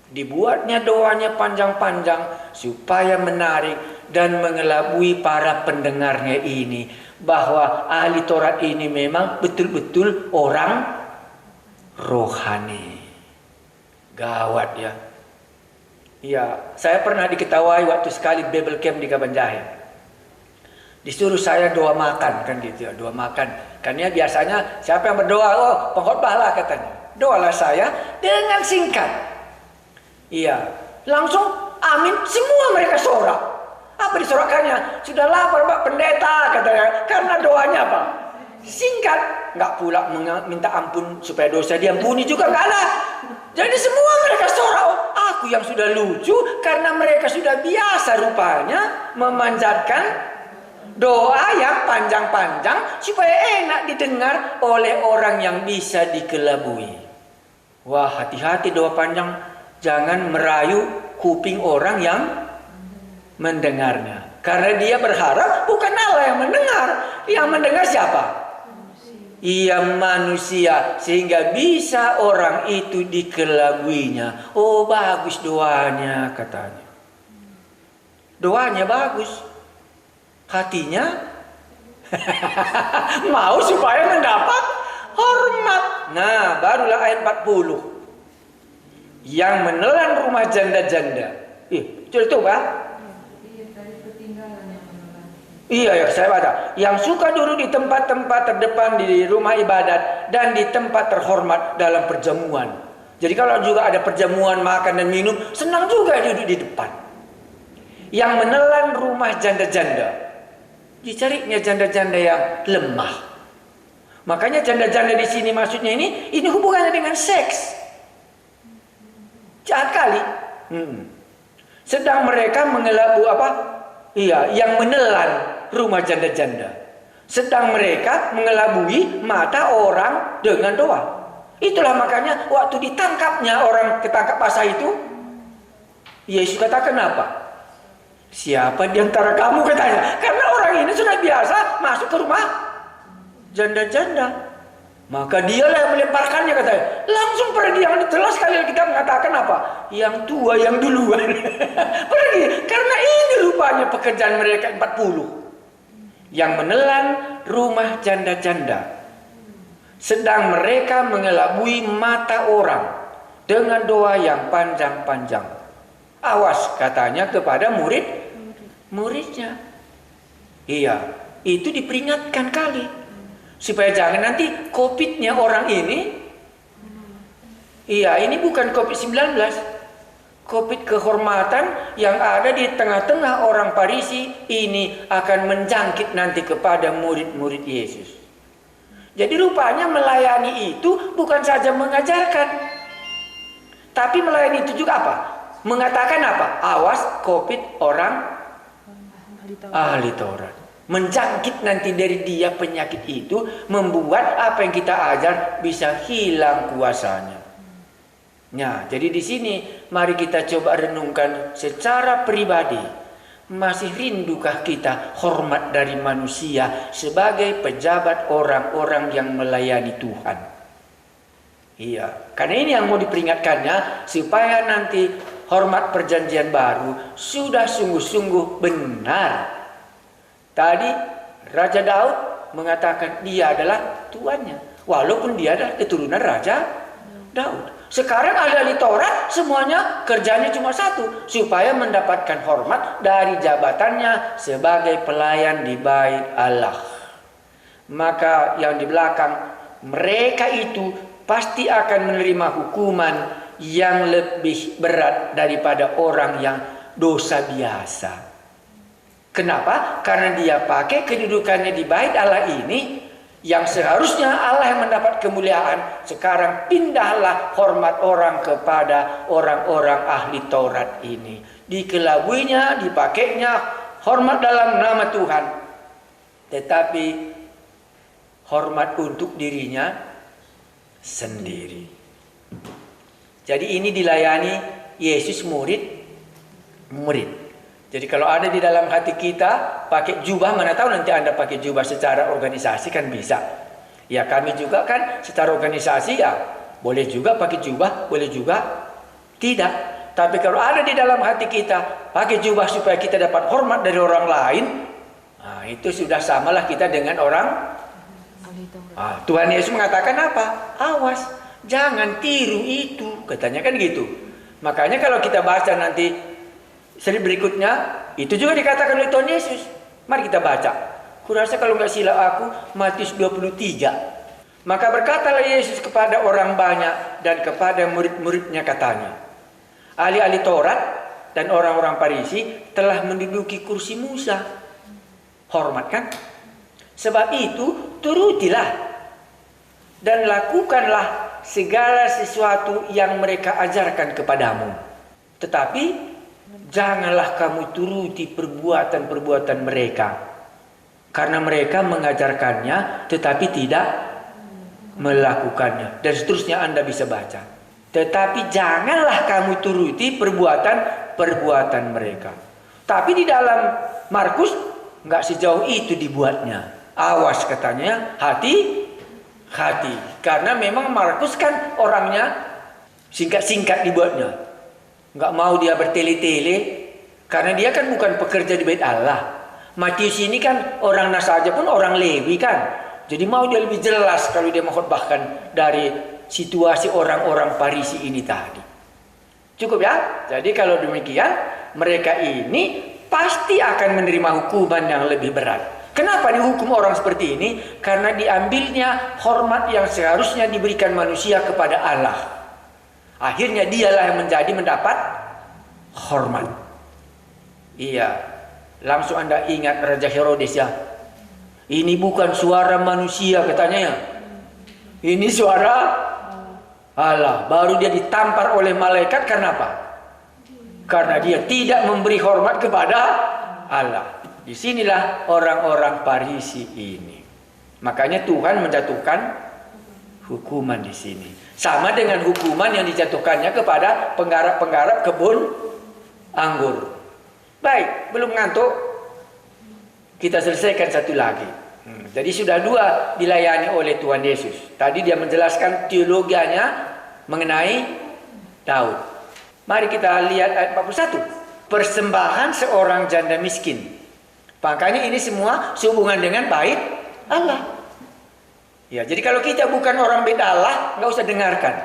Dibuatnya doanya panjang-panjang supaya menarik dan mengelabui para pendengarnya ini, bahwa ahli Taurat ini memang betul-betul orang rohani. Gawat ya. Ya, saya pernah diketawai waktu sekali Bible Camp di Kabanjahe. Disuruh saya doa makan kan gitu ya, doa makan. Karena biasanya siapa yang berdoa, oh pengkhotbah lah katanya. Doalah saya dengan singkat. Iya, langsung amin semua mereka sorak. Apa disorakannya? Sudah lapar Pak Pendeta katanya. Karena doanya apa? Singkat, nggak pula minta ampun supaya dosa diampuni juga nggak ada. Jadi semua mereka sorak. Oh, aku yang sudah lucu karena mereka sudah biasa rupanya memanjatkan doa yang panjang-panjang supaya enak didengar oleh orang yang bisa dikelabui. Wah, hati-hati doa panjang, jangan merayu kuping orang yang mendengarnya. Karena dia berharap bukan Allah yang mendengar. Yang mendengar siapa? Ia manusia, sehingga bisa orang itu dikelabuinya. Oh, bagus doanya katanya. Doanya bagus, hatinya mau supaya mendapat hormat. Nah, barulah ayat 40. Yang menelan rumah janda-janda. Betul Pak? Iya, ya, saya baca. Yang suka duduk di tempat-tempat terdepan di rumah ibadat dan di tempat terhormat dalam perjamuan. Jadi kalau juga ada perjamuan makan dan minum, senang juga duduk di depan. Yang menelan rumah janda-janda. Dicarinya janda-janda yang lemah. Makanya janda-janda di sini maksudnya ini hubungannya dengan seks. Jahat kali. Sedang mereka mengelabu apa? Iya, yang menelan rumah janda-janda. Sedang mereka mengelabui mata orang dengan doa. Itulah makanya waktu ditangkapnya orang ketangkap basah itu, Yesus katakan apa? Siapa di antara kamu, katanya. Karena orang ini sudah biasa masuk ke rumah janda-janda. Maka dialah yang melemparkannya, katanya. Langsung pergi. Yang jelas sekali kita mengatakan apa? Yang tua yang duluan. Pergi. Karena ini rupanya pekerjaan mereka 40. Yang menelan rumah janda-janda. Sedang mereka mengelabui mata orang dengan doa yang panjang-panjang. Awas, katanya kepada muridnya. Iya, itu diperingatkan kali. Supaya jangan nanti COVID-nya orang ini. Iya, ini bukan COVID-19. COVID kehormatan yang ada di tengah-tengah orang Farisi ini akan menjangkit nanti kepada murid-murid Yesus. Jadi rupanya melayani itu bukan saja mengajarkan, tapi melayani itu juga apa? Mengatakan apa? Awas COVID orang ahli Taurat. Menjangkit nanti dari dia penyakit itu, membuat apa yang kita ajar bisa hilang kuasanya. Nah, jadi di sini mari kita coba renungkan secara pribadi. Masih rindukah kita hormat dari manusia sebagai pejabat orang-orang yang melayani Tuhan? Iya, karena ini yang mau diperingatkannya, supaya nanti hormat perjanjian baru sudah sungguh-sungguh benar. Tadi Raja Daud mengatakan dia adalah tuannya, walaupun dia adalah keturunan Raja Daud. Sekarang ahli Taurat semuanya kerjanya cuma satu, supaya mendapatkan hormat dari jabatannya sebagai pelayan di bait Allah. Maka yang di belakang mereka itu pasti akan menerima hukuman yang lebih berat daripada orang yang dosa biasa. Kenapa? Karena dia pakai kedudukannya di bait Allah ini, yang seharusnya Allah yang mendapat kemuliaan, sekarang pindahlah hormat orang kepada orang-orang ahli Taurat ini. Dikelabuinya, dipakainya hormat dalam nama Tuhan, tetapi hormat untuk dirinya sendiri. Jadi ini dilayani Yesus murid. Jadi kalau ada di dalam hati kita pakai jubah, mana tahu nanti Anda pakai jubah secara organisasi kan bisa. Ya kami juga kan secara organisasi ya boleh juga pakai jubah, boleh juga tidak. Tapi kalau ada di dalam hati kita pakai jubah supaya kita dapat hormat dari orang lain, nah itu sudah samalah kita dengan orang. Tuhan Yesus mengatakan apa? Awas, jangan tiru itu, katanya kan gitu. Makanya kalau kita baca nanti seri berikutnya, itu juga dikatakan oleh Tuhan Yesus. Mari kita baca. Kurasa kalau nggak silap aku, Matius 23. Maka berkatalah Yesus kepada orang banyak dan kepada murid-muridnya, katanya, ahli-ahli Taurat dan orang-orang Farisi telah menduduki kursi Musa. Hormat kan? Sebab itu turutilah dan lakukanlah segala sesuatu yang mereka ajarkan kepadamu. Tetapi janganlah kamu turuti perbuatan-perbuatan mereka, karena mereka mengajarkannya tetapi tidak melakukannya. Dan seterusnya Anda bisa baca. Tetapi janganlah kamu turuti perbuatan-perbuatan mereka. Tapi di dalam Markus nggak sejauh itu dibuatnya. Awas, katanya, hati-hati. Karena memang Markus kan orangnya singkat-singkat dibuatnya. Nggak mau dia bertele-tele, Karena dia kan bukan pekerja di bait Allah. Matius ini kan orang Nasaja pun orang Lewi kan. Jadi mau dia lebih jelas kalau dia mengkhotbahkan dari situasi orang-orang Farisi ini tadi. Cukup ya? Jadi kalau demikian, mereka ini pasti akan menerima hukuman yang lebih berat. Kenapa dihukum orang seperti ini? Karena diambilnya hormat yang seharusnya diberikan manusia kepada Allah. Akhirnya dialah yang mendapat hormat. Iya. Langsung Anda ingat Raja Herodes ya. Ini bukan suara manusia katanya ya. Ini suara Allah. Baru dia ditampar oleh malaikat karena apa? Karena dia tidak memberi hormat kepada Allah. Disinilah orang-orang Farisi ini. Makanya Tuhan menjatuhkan hukuman di sini. Sama dengan hukuman yang dijatuhkannya kepada penggarap-penggarap kebun anggur. Baik, belum ngantuk. Kita selesaikan satu lagi. Jadi sudah 2 dilayani oleh Tuhan Yesus. Tadi dia menjelaskan teologianya mengenai Daud. Mari kita lihat ayat 41. Persembahan seorang janda miskin. Makanya ini semua sehubungan dengan bait Allah. Ya, jadi kalau kita bukan orang bait Allah, nggak usah dengarkan.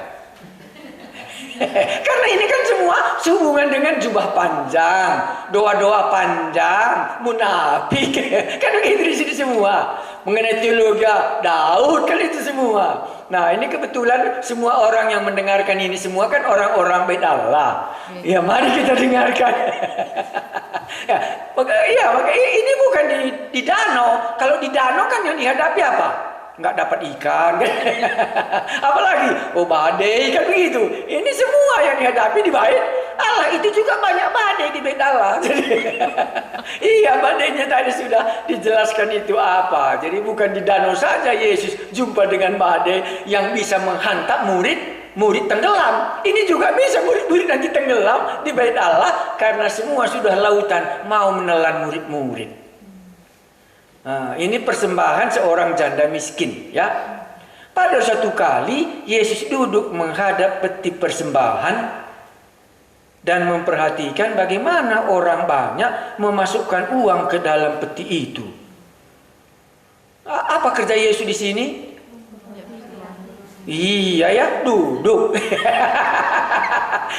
Karena ini kan semua sehubungan dengan jubah panjang, doa-doa panjang, munafik. Kan begitu di sini semua. Mengenai teologi Daud kan itu semua. Nah, ini kebetulan semua orang yang mendengarkan ini semua kan orang-orang bait Allah. Ya, mari kita dengarkan. maka ini bukan di danau. Kalau di danau kan yang dihadapi apa? Nggak dapat ikan kan? Apalagi badai kan begitu. Ini semua yang dihadapi di bait Allah. Itu juga banyak badai di bait Allah. Iya, badainya tadi sudah dijelaskan itu apa. Jadi bukan di danau saja Yesus jumpa dengan badai yang bisa menghantam murid tenggelam. Ini juga bisa murid-murid nanti tenggelam di bait Allah karena semua sudah lautan mau menelan murid-murid. Nah, ini persembahan seorang janda miskin ya. Pada suatu kali Yesus duduk menghadap peti persembahan dan memperhatikan bagaimana orang banyak memasukkan uang ke dalam peti itu. Apa kerja Yesus di sini? Iya ya, duduk.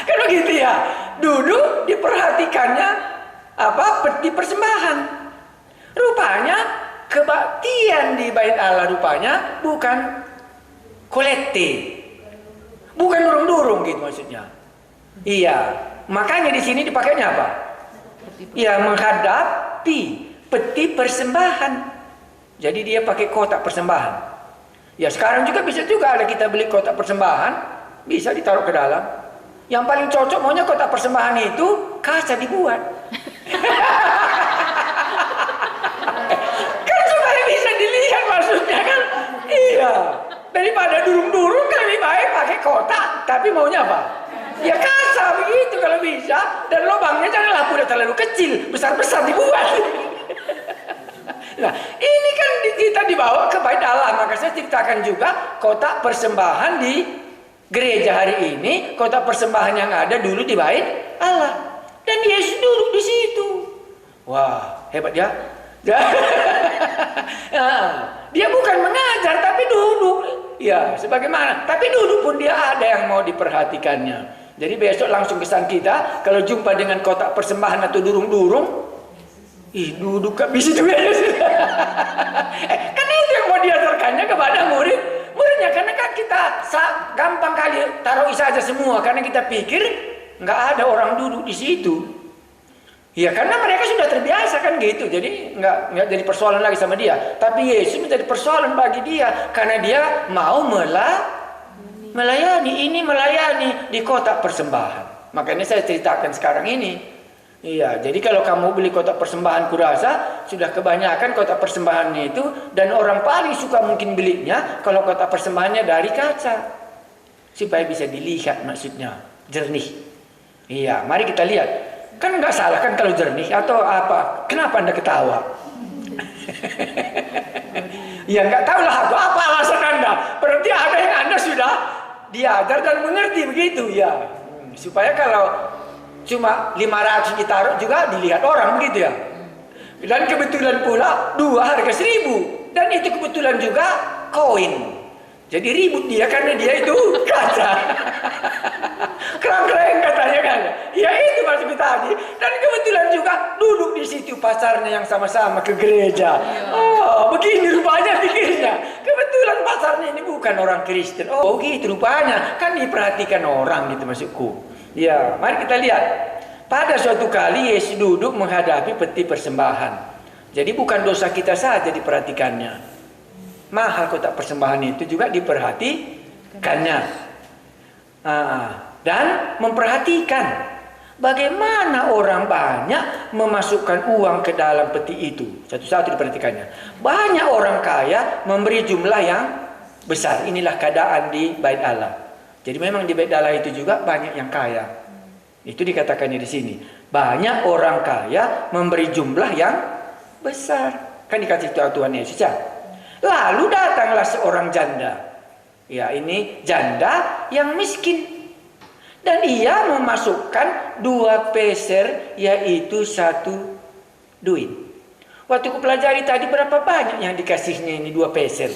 Kan begitu ya. Duduk diperhatikannya peti persembahan. Rupanya kebaktian di bait Allah rupanya bukan kolektif, bukan durung-durung gitu maksudnya. Iya, makanya di sini dipakainya apa? Ya, menghadapi peti persembahan. Jadi dia pakai kotak persembahan. Ya, sekarang juga bisa juga ada kita beli kotak persembahan, bisa ditaruh ke dalam. Yang paling cocok maunya kotak persembahan itu kaca dibuat. Maksudnya kan iya, daripada durung-durung kan lebih baik pakai kotak, tapi maunya apa? Ya kaca begitu kalau bisa, dan lubangnya janganlah udah terlalu kecil, besar-besar dibuat. Nah, ini kan kita dibawa ke bait Allah. Maka saya ceritakan juga kotak persembahan di gereja hari ini, kotak persembahan yang ada dulu di bait Allah, dan Yesus duduk di situ. Wah, hebat ya. Dia bukan mengajar tapi duduk. Ya, sebagaimana. Tapi duduk pun dia ada yang mau diperhatikannya. Jadi besok langsung kesan kita kalau jumpa dengan kotak persembahan atau durung-durung, duduk gak bisa juga. Kan itu yang mau diajarkannya kepada muridnya. Karena kan kita gampang kali taruh saja semua karena kita pikir nggak ada orang duduk di situ. Ya, karena mereka sudah terbiasa kan gitu. Jadi nggak jadi persoalan lagi sama dia. Tapi Yesus menjadi persoalan bagi dia karena dia mau melayani di kotak persembahan. Makanya saya ceritakan sekarang ini. Iya, jadi kalau kamu beli kotak persembahan, kurasa sudah kebanyakan kotak persembahannya itu, dan orang paling suka mungkin belinya kalau kotak persembahannya dari kaca. Supaya bisa dilihat maksudnya, jernih. Iya, mari kita lihat. Kan nggak salah kan kalau jernih atau apa? Kenapa Anda ketawa? Ya nggak tahu lah apa alasan Anda. Berarti ada yang Anda sudah diajar dan mengerti begitu ya. Supaya kalau Cuma 500 ditaruh juga dilihat orang begitu ya. Dan kebetulan pula 2 harga 1.000. Dan itu kebetulan juga koin. Jadi ribut dia karena dia itu kaca. Kerang-kerang katanya kan. Ya itu maksud tadi. Dan kebetulan juga duduk di situ pasarnya yang sama-sama ke gereja. Oh, begini rupanya pikirnya. Kebetulan pasarnya ini bukan orang Kristen. Oh, gitu rupanya. Kan diperhatikan orang gitu maksudku. Ya, mari kita lihat. Pada suatu kali Yesus duduk menghadapi peti persembahan. Jadi bukan dosa kita saja diperhatikannya. Mahal kotak persembahan itu juga diperhatikannya. Dan memperhatikan bagaimana orang banyak memasukkan uang ke dalam peti itu. Satu-satu diperhatikannya. Banyak orang kaya memberi jumlah yang besar. Inilah keadaan di Bait Allah. Jadi memang di Bait Allah itu juga banyak yang kaya. Itu dikatakannya di sini. Banyak orang kaya memberi jumlah yang besar. Kan dikasih Tuhan Yesus ya. Lalu datanglah seorang janda. Ya, ini janda yang miskin. Dan ia memasukkan 2 peser, yaitu 1 duit. Waktu aku pelajari tadi berapa banyak yang dikasihnya ini 2 peser.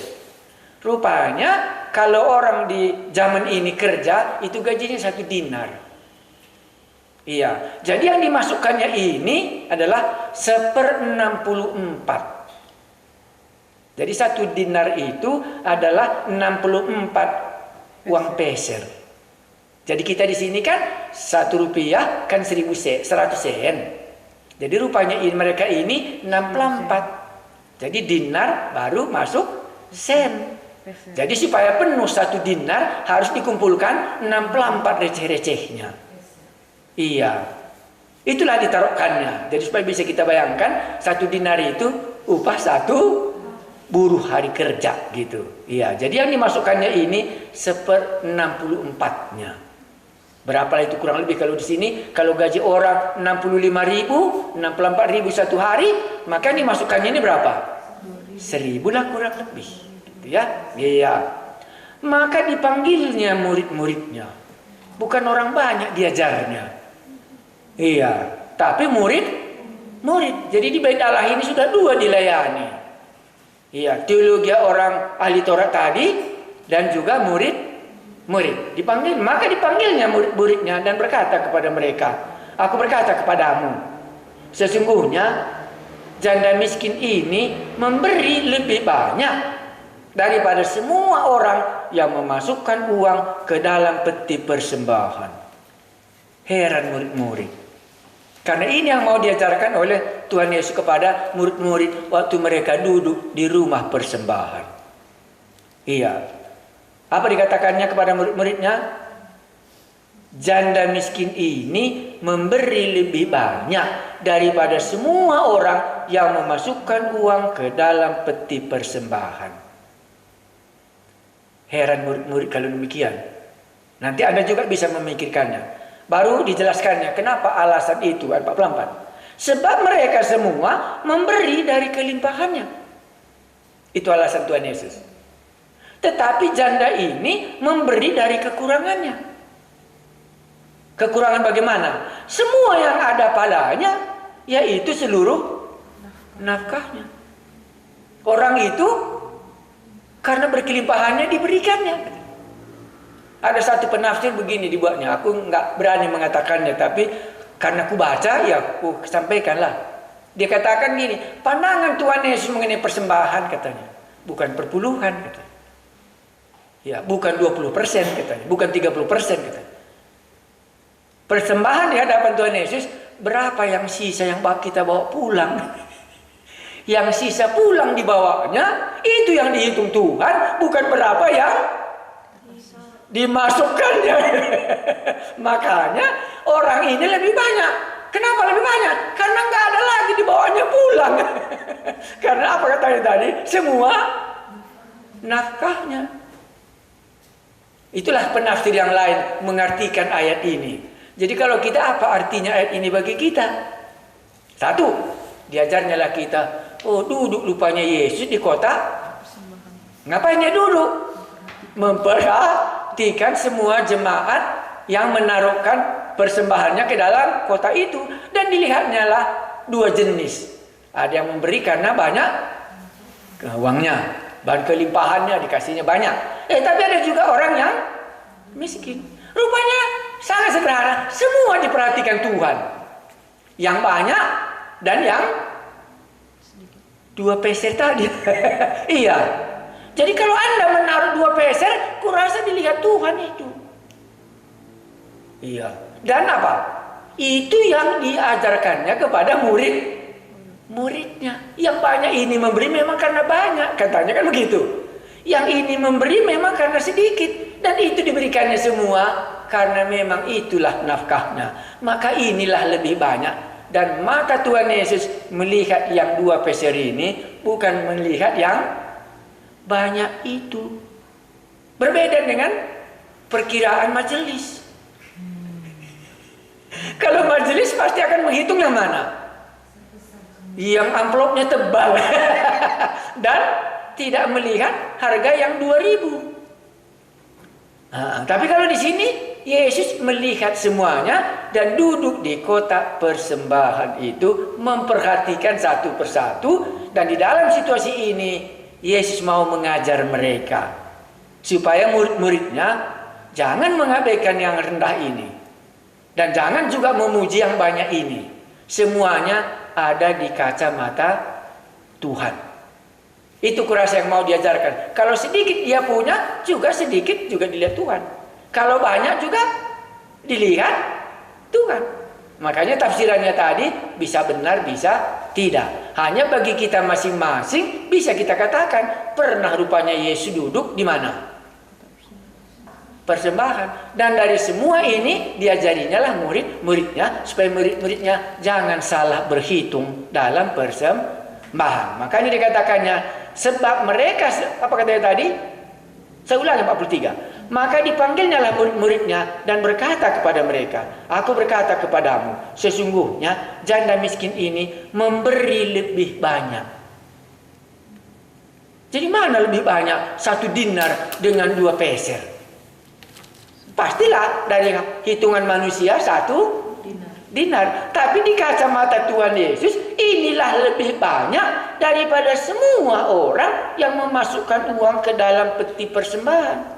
Rupanya kalau orang di zaman ini kerja, itu gajinya 1 dinar. Iya, jadi yang dimasukkannya ini adalah 1/64. Jadi 1 dinar itu adalah 64 uang peser. Jadi kita di sini kan 1 rupiah kan 100 sen. Jadi rupanya mereka ini 64. Jadi dinar baru masuk sen. Jadi supaya penuh 1 dinar harus dikumpulkan 64 receh-recehnya. Iya. Itulah ditaruhkannya. Jadi supaya bisa kita bayangkan 1 dinar itu upah 1 buruh hari kerja gitu. Iya, jadi yang dimasukkannya ini 1/64-nya. Berapa itu kurang lebih kalau di sini? Kalau gaji orang 65.000, 64.000 satu hari, maka yang dimasukkannya ini berapa? 1.000 lah kurang lebih. Gitu ya. Iya. Maka dipanggilnya murid-muridnya. Bukan orang banyak diajarnya. Iya, tapi murid. Jadi di Bait Allah ini sudah 2 dilayani. Iya, teologi orang ahli Taurat tadi dan juga murid dipanggil, maka dipanggilnya murid-muridnya dan berkata kepada mereka, aku berkata kepadamu, sesungguhnya janda miskin ini memberi lebih banyak daripada semua orang yang memasukkan uang ke dalam peti persembahan. Heran murid-murid. Karena ini yang mau diajarkan oleh Tuhan Yesus kepada murid-murid waktu mereka duduk di rumah persembahan. Iya. Apa dikatakannya kepada murid-muridnya? Janda miskin ini memberi lebih banyak daripada semua orang yang memasukkan uang ke dalam peti persembahan. Heran murid-murid kalau demikian. Nanti Anda juga bisa memikirkannya. Baru dijelaskannya kenapa alasan itu ayat 44. Sebab mereka semua memberi dari kelimpahannya. Itu alasan Tuhan Yesus. Tetapi janda ini memberi dari kekurangannya. Kekurangan bagaimana? Semua yang ada padanya, yaitu seluruh nafkahnya. Orang itu karena berkelimpahannya diberikannya. Ada satu penafsir begini dibuatnya. Aku nggak berani mengatakannya, tapi karena aku baca, ya aku sampaikanlah. Dia katakan gini, pandangan Tuhan Yesus mengenai persembahan katanya, bukan perpuluhan katanya. Ya, bukan 20% katanya, bukan 30% katanya. Persembahan di hadapan Tuhan Yesus, berapa yang sisa yang kita bawa pulang? Yang sisa pulang dibawanya, itu yang dihitung Tuhan, bukan berapa yang dimasukkannya. Makanya orang ini lebih banyak. Kenapa lebih banyak? Karena nggak ada lagi dibawanya pulang. Karena apa katanya tadi? Semua nafkahnya. Itulah penafsir yang lain mengartikan ayat ini. Jadi kalau kita, apa artinya ayat ini bagi kita? Satu, diajarnya lah kita, oh duduk lupanya Yesus di kota. Ngapain dia duduk? Memperhatikan semua jemaat yang menaruhkan persembahannya ke dalam kota itu. Dan dilihatnya lah dua jenis. Ada yang memberi karena banyak uangnya, bahan kelimpahannya dikasihnya banyak. Tapi ada juga orang yang miskin. Rupanya sangat sederhana, semua diperhatikan Tuhan. Yang banyak dan yang 2 peser tadi. Iya. Jadi kalau Anda menaruh 2 peser, kurasa dilihat Tuhan itu. Iya. Dan apa? Itu yang diajarkannya kepada muridnya. Yang banyak ini memberi memang karena banyak, katanya kan begitu. Yang ini memberi memang karena sedikit, dan itu diberikannya semua karena memang itulah nafkahnya. Maka inilah lebih banyak. Dan mata Tuhan Yesus melihat yang 2 peser ini, bukan melihat yang banyak itu. Berbeda dengan perkiraan majelis. Kalau majelis pasti akan menghitung yang mana? Yang amplopnya tebal. Dan tidak melihat harga yang 2.000. Tapi kalau di sini Yesus melihat semuanya dan duduk di kotak persembahan itu, memperhatikan satu persatu. Dan di dalam situasi ini Yesus mau mengajar mereka supaya murid-muridnya jangan mengabaikan yang rendah ini, dan jangan juga memuji yang banyak ini. Semuanya ada di kacamata Tuhan. Itu kurasa yang mau diajarkan. Kalau sedikit dia punya, juga sedikit juga dilihat Tuhan. Kalau banyak juga dilihat Tuhan. Makanya tafsirannya tadi bisa benar, bisa tidak. Hanya bagi kita masing-masing bisa kita katakan, pernah rupanya Yesus duduk di mana? Persembahan. Dan dari semua ini diajarinya lah murid-muridnya, supaya murid-muridnya jangan salah berhitung dalam persembahan. Makanya dikatakannya, sebab mereka, apa katanya tadi? Saya ulangi 43. Maka dipanggilnya lah murid-muridnya dan berkata kepada mereka, aku berkata kepadamu, sesungguhnya janda miskin ini memberi lebih banyak. Jadi mana lebih banyak? 1 dinar dengan 2 peser. Pastilah dari hitungan manusia 1 dinar. Tapi di kacamata Tuhan Yesus, inilah lebih banyak daripada semua orang yang memasukkan uang ke dalam peti persembahan.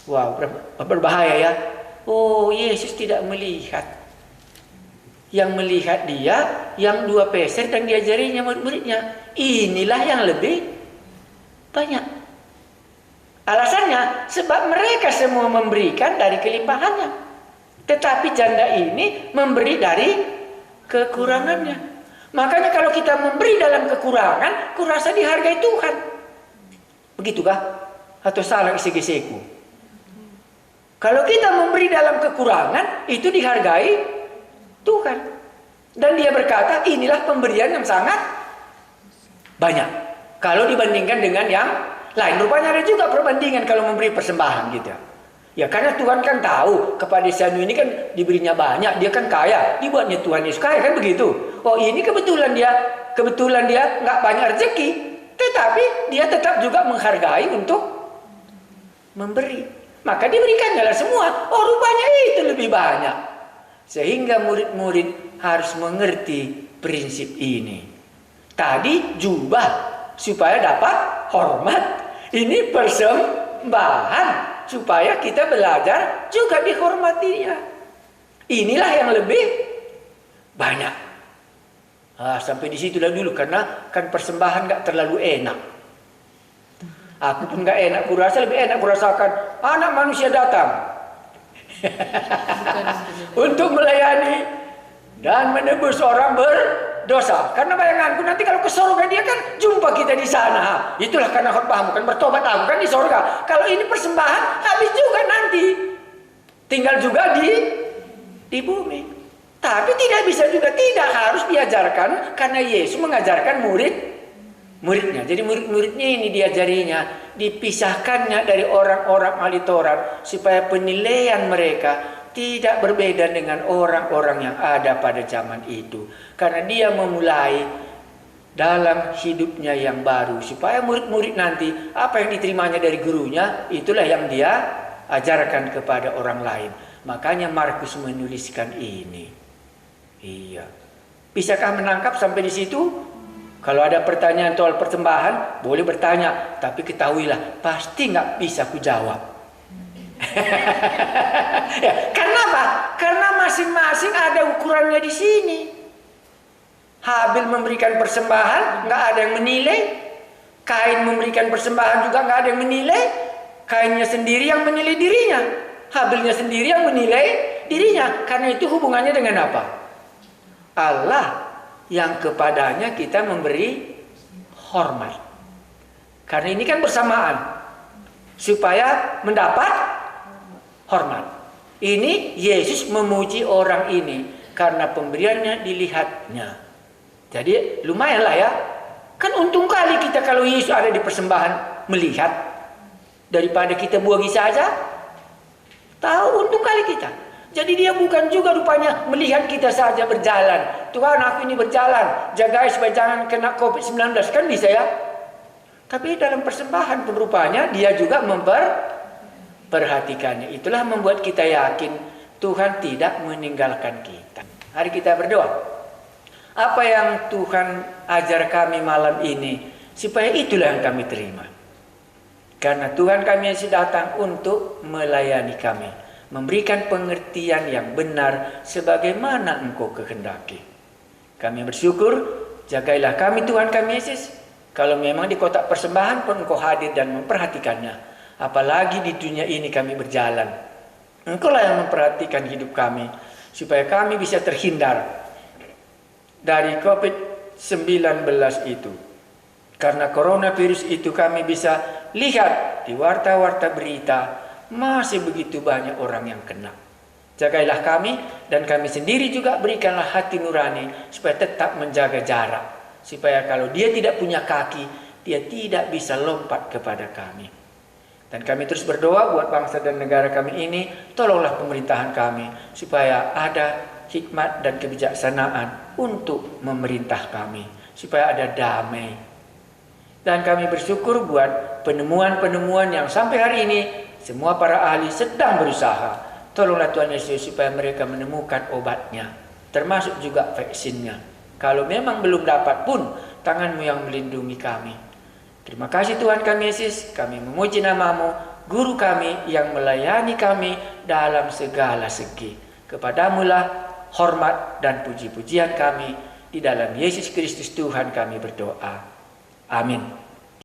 Wow, berbahaya ya. Oh, Yesus tidak melihat. Yang melihat dia yang 2 peser dan diajarinya murid-muridnya. Inilah yang lebih banyak. Alasannya, sebab mereka semua memberikan dari kelimpahannya. Tetapi janda ini memberi dari kekurangannya. Makanya kalau kita memberi dalam kekurangan, kurasa dihargai Tuhan. Begitukah? Atau salah isi-isiku? Kalau kita memberi dalam kekurangan, itu dihargai Tuhan. Dan dia berkata, inilah pemberian yang sangat banyak. Kalau dibandingkan dengan yang lain. Rupanya ada juga perbandingan kalau memberi persembahan gitu. Ya karena Tuhan kan tahu kepada si anu ini kan diberinya banyak, dia kan kaya, dibuatnya Tuhan Yesus kaya kan begitu. Oh ini kebetulan dia nggak banyak rezeki, tetapi dia tetap juga menghargai untuk memberi. Maka diberikannya lah semua. Oh rupanya itu lebih banyak. Sehingga murid-murid harus mengerti prinsip ini. Tadi jubah supaya dapat hormat. Ini persembahan supaya kita belajar juga dihormatinya. Inilah yang lebih banyak. Sampai di situlah dulu karena kan persembahan gak terlalu enak. Aku pun gak enak, kurasa lebih enak kurasakan anak manusia datang untuk melayani dan menebus orang berdosa. Karena bayanganku nanti kalau ke surga dia kan jumpa kita di sana. Itulah karena khotbahmu kan bertobat aku kan di surga. Kalau ini persembahan habis juga nanti. Tinggal juga di bumi. Tapi tidak bisa juga, tidak harus diajarkan karena Yesus mengajarkan muridnya. Jadi murid-muridnya ini diajarinya, dipisahkannya dari orang-orang ahli Taurat supaya penilaian mereka tidak berbeda dengan orang-orang yang ada pada zaman itu. Karena dia memulai dalam hidupnya yang baru supaya murid-murid nanti apa yang diterimanya dari gurunya itulah yang dia ajarkan kepada orang lain. Makanya Markus menuliskan ini. Iya. Bisakah menangkap sampai di situ? Kalau ada pertanyaan soal persembahan, boleh bertanya. Tapi ketahuilah, pasti nggak bisa ku jawab. Ya, karena apa? Karena masing-masing ada ukurannya di sini. Habil memberikan persembahan, nggak ada yang menilai. Kain memberikan persembahan juga nggak ada yang menilai. Kainnya sendiri yang menilai dirinya. Habilnya sendiri yang menilai dirinya. Karena itu hubungannya dengan apa? Allah yang kepadanya kita memberi hormat. Karena ini kan bersamaan. Supaya mendapat hormat. Ini Yesus memuji orang ini karena pemberiannya dilihatnya. Jadi lumayanlah ya. Kan untung kali kita kalau Yesus ada di persembahan melihat. Daripada kita buangi saja. Tahu untung kali kita. Jadi dia bukan juga rupanya melihat kita saja berjalan. Tuhan aku ini berjalan. Jagai supaya jangan kena COVID-19. Kan bisa ya. Tapi dalam persembahan pun rupanya dia juga memperhatikannya. Itulah membuat kita yakin Tuhan tidak meninggalkan kita. Hari kita berdoa. Apa yang Tuhan ajar kami malam ini, supaya itulah yang kami terima. Karena Tuhan kami yang datang untuk melayani kami, memberikan pengertian yang benar sebagaimana Engkau kehendaki. Kami bersyukur, jagailah kami Tuhan kami Yesus. Kalau memang di kotak persembahan pun Engkau hadir dan memperhatikannya. Apalagi di dunia ini kami berjalan. Engkaulah yang memperhatikan hidup kami, supaya kami bisa terhindar dari COVID-19 itu. Karena coronavirus itu kami bisa lihat di warta-warta berita, masih begitu banyak orang yang kena. Jagailah kami dan kami sendiri juga berikanlah hati nurani supaya tetap menjaga jarak. Supaya kalau dia tidak punya kaki, dia tidak bisa lompat kepada kami. Dan kami terus berdoa buat bangsa dan negara kami ini, tolonglah pemerintahan kami supaya ada hikmat dan kebijaksanaan untuk memerintah kami, supaya ada damai. Dan kami bersyukur buat penemuan-penemuan yang sampai hari ini semua para ahli sedang berusaha. Tolonglah Tuhan Yesus supaya mereka menemukan obatnya, termasuk juga vaksinnya. Kalau memang belum dapat pun, tangan-Mu yang melindungi kami. Terima kasih Tuhan kami Yesus, kami memuji nama-Mu, Guru kami yang melayani kami dalam segala segi. Kepadamu-lah hormat dan puji-pujian kami, di dalam Yesus Kristus Tuhan kami berdoa. Amin.